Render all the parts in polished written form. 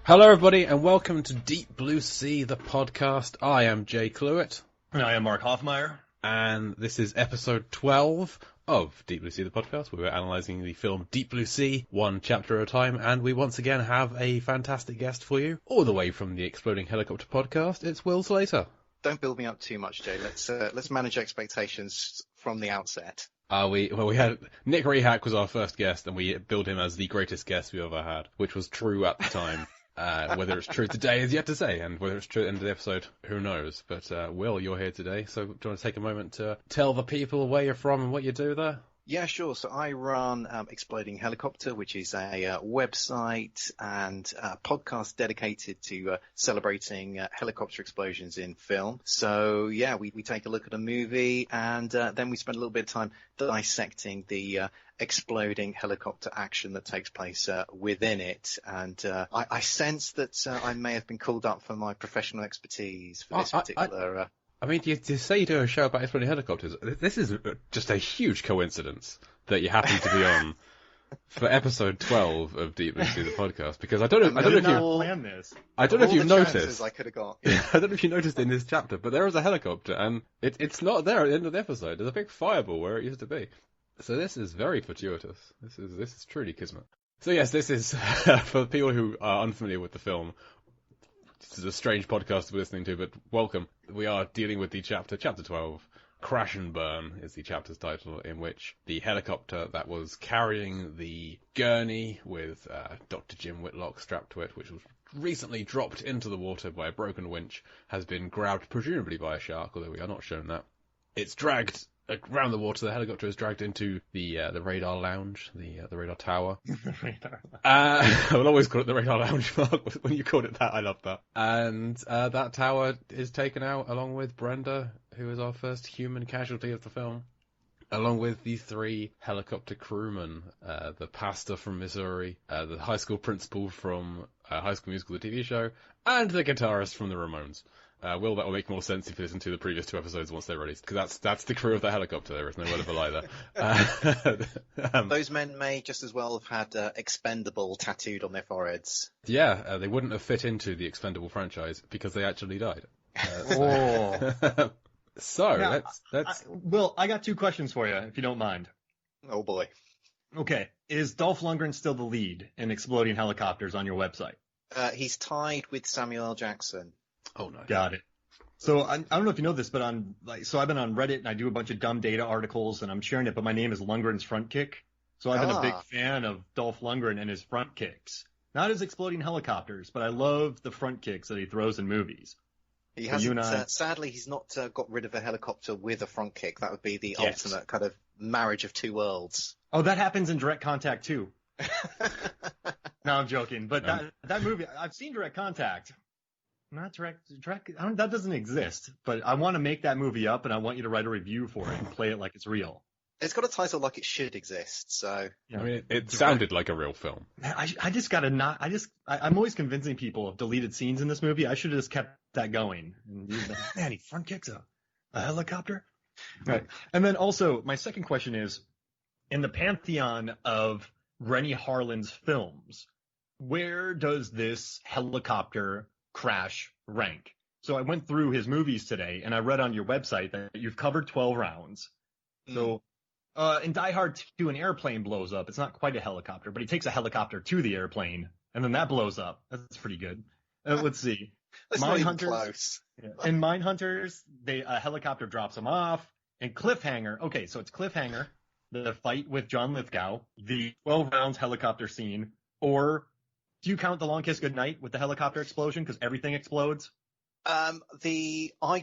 Hello, everybody, and welcome to Deep Blue Sea, the podcast. I am Jay Cluett. And I am Mark Hoffmeyer. And this is episode 12 of Deep Blue Sea, the podcast, where we're analysing the film Deep Blue Sea, one chapter at a time. And we once again have a fantastic guest for you, all the way from the Exploding Helicopter podcast. It's Will Slater. Don't build me up too much, Jay. Let's manage expectations from the outset. We had Nick Rehack was our first guest, and we billed him as the greatest guest we ever had, which was true at the time. Whether it's true today is yet to say, and whether it's true at the end of the episode, who knows. But Will, you're here today, so do you want to take a moment to tell the people where you're from and what you do there? Yeah, sure. So I run Exploding Helicopter, which is a website and a podcast dedicated to celebrating helicopter explosions in film. So yeah, we take a look at a movie and then we spend a little bit of time dissecting the exploding helicopter action that takes place within it. And I sense that I may have been called up for my professional expertise for this particular... I mean, you say you do a show about exploding helicopters. This is just a huge coincidence that you happen to be on for episode 12 of Deep Blue Sea, the podcast. Because I don't know if you've noticed. I could have got. I don't know if you noticed in this chapter, but there is a helicopter, and it's not there at the end of the episode. There's a big fireball where it used to be. So this is very fortuitous. This is truly kismet. So yes, this is for people who are unfamiliar with the film. This is a strange podcast to be listening to, but welcome. We are dealing with the chapter 12, Crash and Burn is the chapter's title, in which the helicopter that was carrying the gurney with Dr. Jim Whitlock strapped to it, which was recently dropped into the water by a broken winch, has been grabbed presumably by a shark, although we are not shown that. It's dragged around the water. The helicopter is dragged into the radar lounge, the radar tower. I will always call it the radar lounge, Mark. When you called it that, I love that. And that tower is taken out along with Brenda, who is our first human casualty of the film, along with the three helicopter crewmen, the pastor from Missouri, the high school principal from High School Musical, the TV show, and the guitarist from the Ramones. That will make more sense if you listen to the previous two episodes once they're released, because that's the crew of the helicopter. There is no word of a lie there. Those men may just as well have had Expendable tattooed on their foreheads. Yeah, they wouldn't have fit into the Expendable franchise because they actually died. So now, let's. Will, I got two questions for you, if you don't mind. Oh boy. Okay, is Dolph Lundgren still the lead in Exploding Helicopters on your website? He's tied with Samuel L. Jackson. Oh, nice. Got it. So I don't know if you know this, but I've been on Reddit and I do a bunch of dumb data articles and I'm sharing it, but my name is Lundgren's Front Kick. So I've been a big fan of Dolph Lundgren and his front kicks. Not his exploding helicopters, but I love the front kicks that he throws in movies. He hasn't, sadly, he's not got rid of a helicopter with a front kick. That would be the ultimate kind of marriage of two worlds. Oh, that happens in Direct Contact too. No, I'm joking. But that movie, I've seen Direct Contact. Not direct. That doesn't exist. But I want to make that movie up, and I want you to write a review for it and play it like it's real. It's got a title like it should exist. So I mean, it sounded like a real film. I just gotta not. I'm always convincing people of deleted scenes in this movie. I should have just kept that going. And man, he front kicks a helicopter. Right. And then also, my second question is, in the pantheon of Rennie Harlin's films, where does this helicopter crash rank? So I went through his movies today, and I read on your website that you've covered 12 rounds. So in Die Hard 2, an airplane blows up. It's not quite a helicopter, but he takes a helicopter to the airplane, and then that blows up. That's pretty good. Let's see. That's not even close. In Mindhunters, a helicopter drops him off. And Cliffhanger, okay, so it's Cliffhanger, the fight with John Lithgow, the 12 rounds helicopter scene, or do you count The Long Kiss Goodnight with the helicopter explosion because everything explodes? I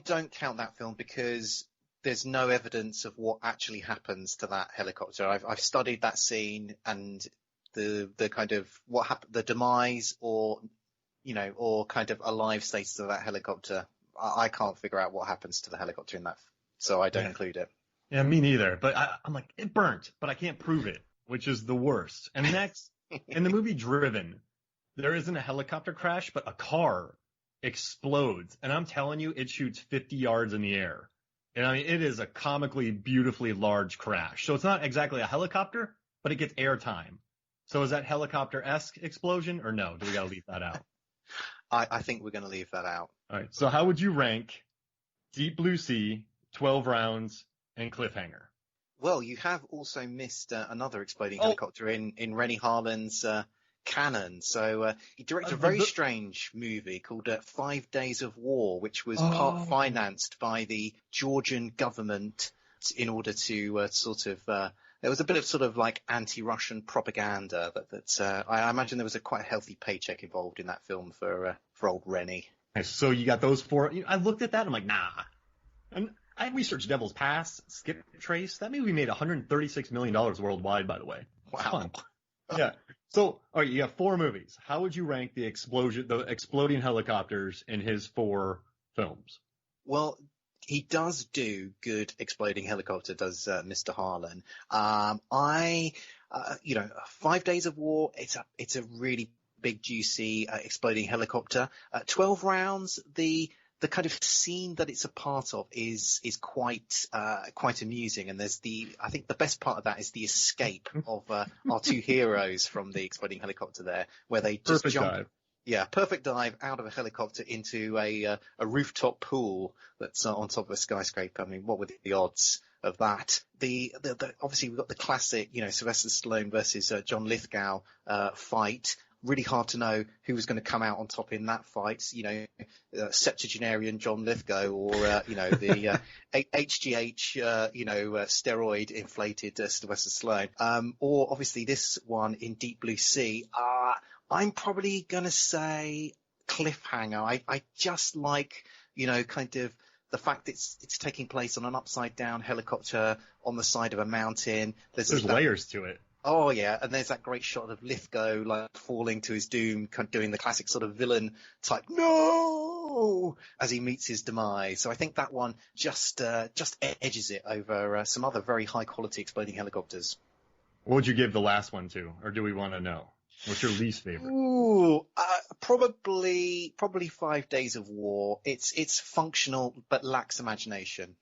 don't count that film because there's no evidence of what actually happens to that helicopter. I've studied that scene and the kind of what happened, the demise or kind of alive status of that helicopter. I can't figure out what happens to the helicopter in that, so I don't include it. Yeah, me neither. But I'm like, it burnt, but I can't prove it, which is the worst. And next, in the movie Driven, there isn't a helicopter crash, but a car explodes. And I'm telling you, it shoots 50 yards in the air. And I mean, it is a comically, beautifully large crash. So it's not exactly a helicopter, but it gets airtime. So is that helicopter-esque explosion or no? Do we got to leave that out? I think we're going to leave that out. All right. So how would you rank Deep Blue Sea, 12 Rounds, and Cliffhanger? Well, you have also missed another exploding helicopter in Rennie Harlan's canon. So he directed a very strange movie called 5 Days of War, which was part financed by the Georgian government in order to there was a bit of sort of like anti-Russian propaganda that I imagine there was a quite healthy paycheck involved in that film for old Rennie. So you got those 4. I looked at that. I'm like, nah. And I researched Devil's Pass, Skip Trace. That movie made $136 million worldwide, by the way. Wow. Yeah. So, all right, you have 4 movies. How would you rank the exploding helicopters in his 4 films? Well, he does do good exploding helicopter, does Mr. Harlan. 5 Days of War, it's a really big, juicy exploding helicopter. 12 Rounds, the kind of scene that it's a part of is quite amusing, and I think the best part of that is the escape of our 2 heroes from the exploding helicopter there, where they just jump. Dive. Yeah, perfect dive out of a helicopter into a rooftop pool that's on top of a skyscraper. I mean, what were the odds of that? Obviously we've got the classic, Sylvester Stallone versus John Lithgow fight. Really hard to know who was going to come out on top in that fight. Septuagenarian John Lithgow, or the HGH, steroid inflated Sylvester Stallone, or obviously this one in Deep Blue Sea. I'm probably going to say Cliffhanger. I just like, kind of the fact it's taking place on an upside down helicopter on the side of a mountain. There's layers to it. Oh yeah, and there's that great shot of Lithgow like falling to his doom, kind of doing the classic sort of villain type no as he meets his demise. So I think that one just edges it over some other very high quality exploding helicopters. What would you give the last one to, or do we want to know? What's your least favorite? Ooh, probably 5 Days of War. It's functional but lacks imagination.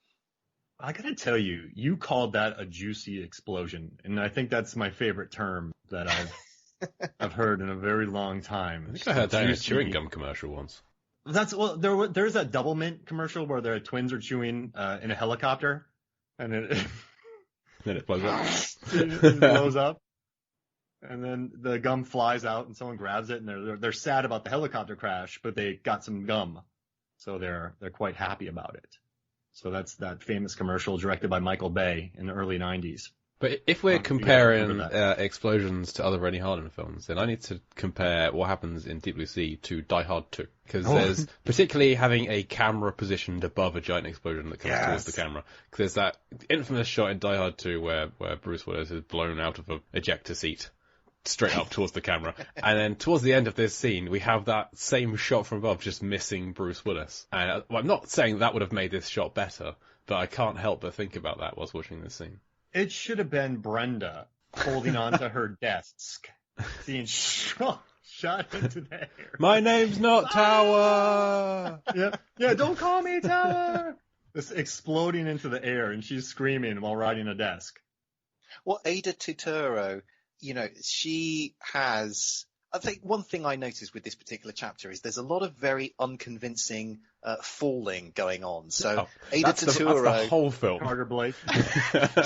I gotta tell you, you called that a juicy explosion, and I think that's my favorite term that I've heard in a very long time. I think I heard that in a chewing gum commercial once. There's that Double Mint commercial where the twins are chewing in a helicopter, and then it blows up. It blows up, and then the gum flies out, and someone grabs it, and they're sad about the helicopter crash, but they got some gum, so they're quite happy about it. So that's that famous commercial directed by Michael Bay in the early 90s. But if we're comparing explosions to other Rennie Harlan films, then I need to compare what happens in Deep Blue Sea to Die Hard 2. Because there's, particularly having a camera positioned above a giant explosion that comes towards the camera. Because there's that infamous shot in Die Hard 2 where Bruce Willis is blown out of an ejector seat straight up towards the camera. And then towards the end of this scene, we have that same shot from above just missing Bruce Willis. And I'm not saying that would have made this shot better, but I can't help but think about that whilst watching this scene. It should have been Brenda holding onto her desk, being shot into the air. My name's not Tower! Yeah, don't call me Tower! This exploding into the air, and she's screaming while riding a desk. Well, Ada Turturro, she has... I think one thing I noticed with this particular chapter is there's a lot of very unconvincing falling going on. So Ada Turturro... That's the whole film. Carter Blake.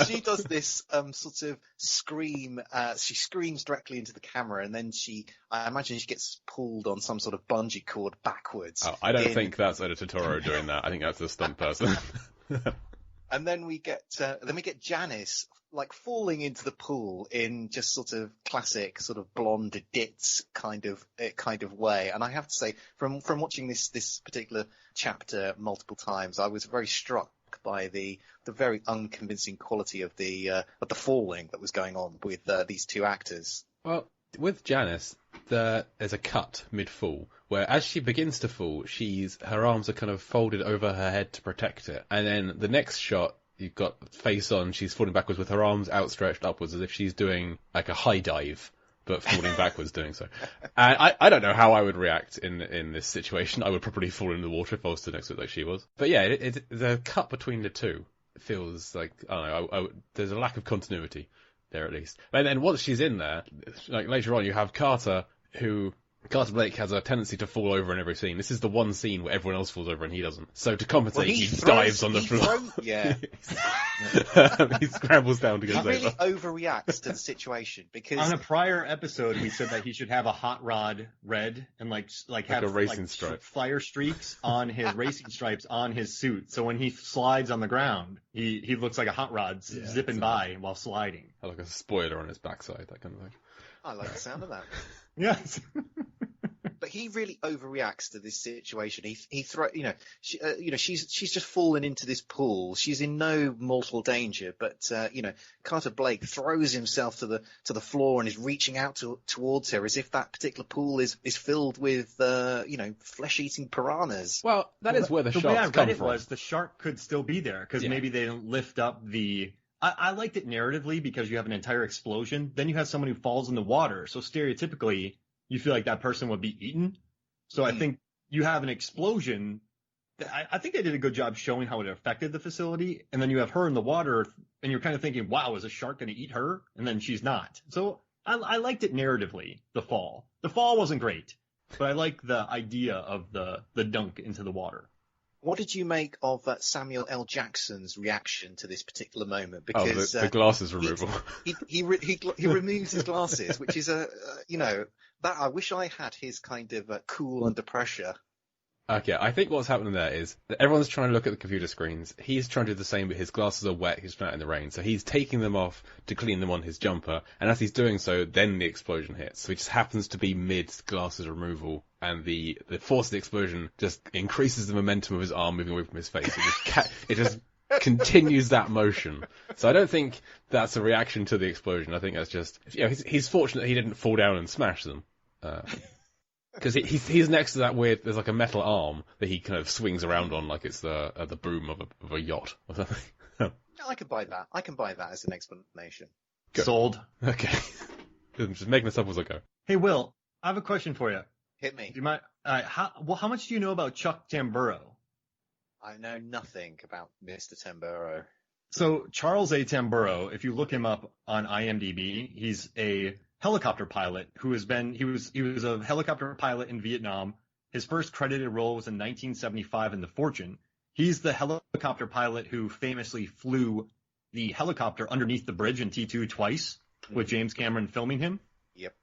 She does this sort of scream. She screams directly into the camera, and then I imagine she gets pulled on some sort of bungee cord backwards. Oh, I don't think that's Ada Turturro doing that. I think that's a stunt person. And then we get Janice like falling into the pool in just sort of classic sort of blonde ditz kind of way. And I have to say, from watching this particular chapter multiple times, I was very struck by the very unconvincing quality of the falling that was going on with these two actors. Well, with Janice, there's a cut mid-fall where as she begins to fall, her arms are kind of folded over her head to protect it. And then the next shot, you've got face on, she's falling backwards with her arms outstretched upwards as if she's doing like a high dive, but falling backwards doing so. And I don't know how I would react in this situation. I would probably fall into the water if I was stood next to it like she was. But yeah, the cut between the two feels like, I don't know, there's a lack of continuity there at least. And then once she's in there, like later on, you have Carter, who Carter Blake has a tendency to fall over in every scene. This is the one scene where everyone else falls over and he doesn't. So to compensate, he dives on the floor. Yeah. He scrambles down to get He really over. overreacts to the situation because On a prior episode, we said that he should have a hot rod red and like have a racing stripe. flyer streaks on his racing stripes on his suit. So when he slides on the ground, he looks like a hot rod zipping by while sliding. Like a spoiler on his backside, that kind of thing. I like the sound of that. Yes. But he really overreacts to this situation. She's just fallen into this pool. She's in no mortal danger, but Carter Blake throws himself to the floor and is reaching out towards her as if that particular pool is filled with flesh-eating piranhas. Well, that is where the sharks way I come read it from. was the shark could still be there because maybe they didn't lift up the. I liked it narratively because you have an entire explosion. Then you have someone who falls in the water. So stereotypically, you feel like that person would be eaten. So I think you have an explosion. I think they did a good job showing how it affected the facility. And then you have her in the water and you're kind of thinking, wow, is a shark going to eat her? And then she's not. So I liked it narratively, the fall. The fall wasn't great, but I like the idea of the dunk into the water. What did you make of Samuel L. Jackson's reaction to this particular moment? Because the glasses removal. He removes his glasses, which is that I wish I had his kind of cool under pressure. Okay, I think what's happening there is that everyone's trying to look at the computer screens. He's trying to do the same, but his glasses are wet. He's out in the rain, so he's taking them off to clean them on his jumper. And as he's doing so, then the explosion hits. So he just happens to be mid glasses removal, and the force of the explosion just increases the momentum of his arm moving away from his face. It just continues that motion. So I don't think that's a reaction to the explosion. I think that's just he's fortunate he didn't fall down and smash them. Because he's next to that weird, there's like a metal arm that he kind of swings around on like it's the boom of a yacht or something. I can buy that. I can buy that as an explanation. Good. Sold. Okay. I'm just making this up as I go. Hey, Will, I have a question for you. Hit me. Do you mind? How much do you know about Chuck Tamburo? I know nothing about Mr. Tamburo. So Charles A. Tamburo, if you look him up on IMDb, he's a helicopter pilot who he was a helicopter pilot in Vietnam. His first credited role was in 1975 in The Fortune. He's the helicopter pilot who famously flew the helicopter underneath the bridge in T2 twice with James Cameron filming him. Yep.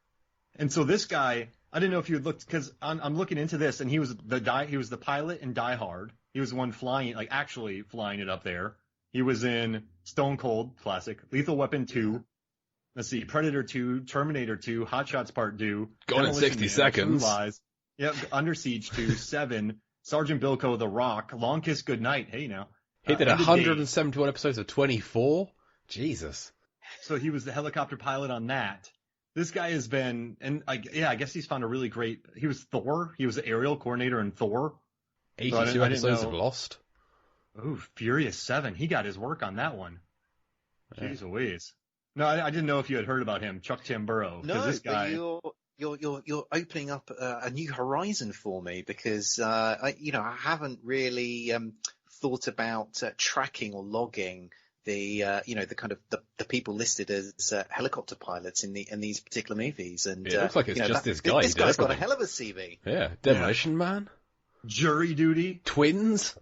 And so this guy, I didn't know if you had looked because I'm looking into this, and he was the pilot in Die Hard. He was the one actually flying it up there. He was in Stone Cold, classic, Lethal Weapon 2. Let's see, Predator 2, Terminator 2, Hot Shots Part 2. Gone in 60 seconds. Lies. Yep, Under Siege 2, 7, Sergeant Bilko, The Rock, Long Kiss Goodnight. Hey, now. He did 171 episodes of 24? Jesus. So he was the helicopter pilot on that. This guy has been, and I guess he's found a really great, he was Thor. He was the aerial coordinator in Thor. 82 episodes of Lost. Ooh, Furious 7. He got his work on that one. Jeez Louise. No, I didn't know if you had heard about him, Chuck Tamburo. No, this guy... but you're opening up a new horizon for me because I haven't really thought about tracking or logging the the people listed as helicopter pilots in these particular movies. And it looks like it's just this guy. This guy's got a hell of a CV. Yeah, Demolition Man, Jury Duty, Twins.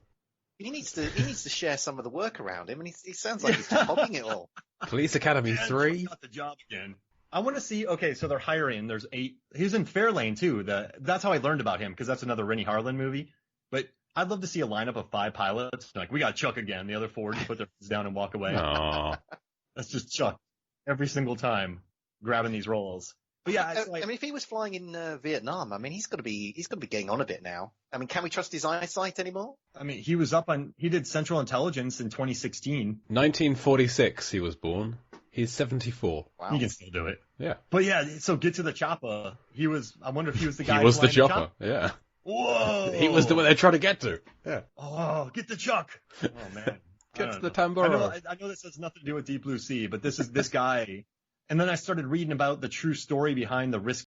He needs to share some of the work around him, and he sounds like he's just hogging it all. Police Academy 3. Got the job again. I want to see. Okay, so they're hiring. There's 8. He was in Fairlane too. That's how I learned about him because that's another Rennie Harlan movie. But I'd love to see a lineup of 5 pilots. Like we got Chuck again. The other 4 just put their heads down and walk away. Aww. That's just Chuck every single time grabbing these roles. But yeah, it's like, I mean, if he was flying in Vietnam, I mean, he's got to be getting on a bit now. I mean, can we trust his eyesight anymore? I mean, he did Central Intelligence in 2016. 1946 he was born. He's 74. Wow. He can still do it. Yeah. But yeah, so get to the chopper. I wonder if he was the guy. He was the flying chopper. Yeah. Whoa. He was the one they're trying to get to. Yeah. Oh, get the Chuck. Oh man. Get to the Tamburo. I know this has nothing to do with Deep Blue Sea, but this guy. And then I started reading about the true story behind the risk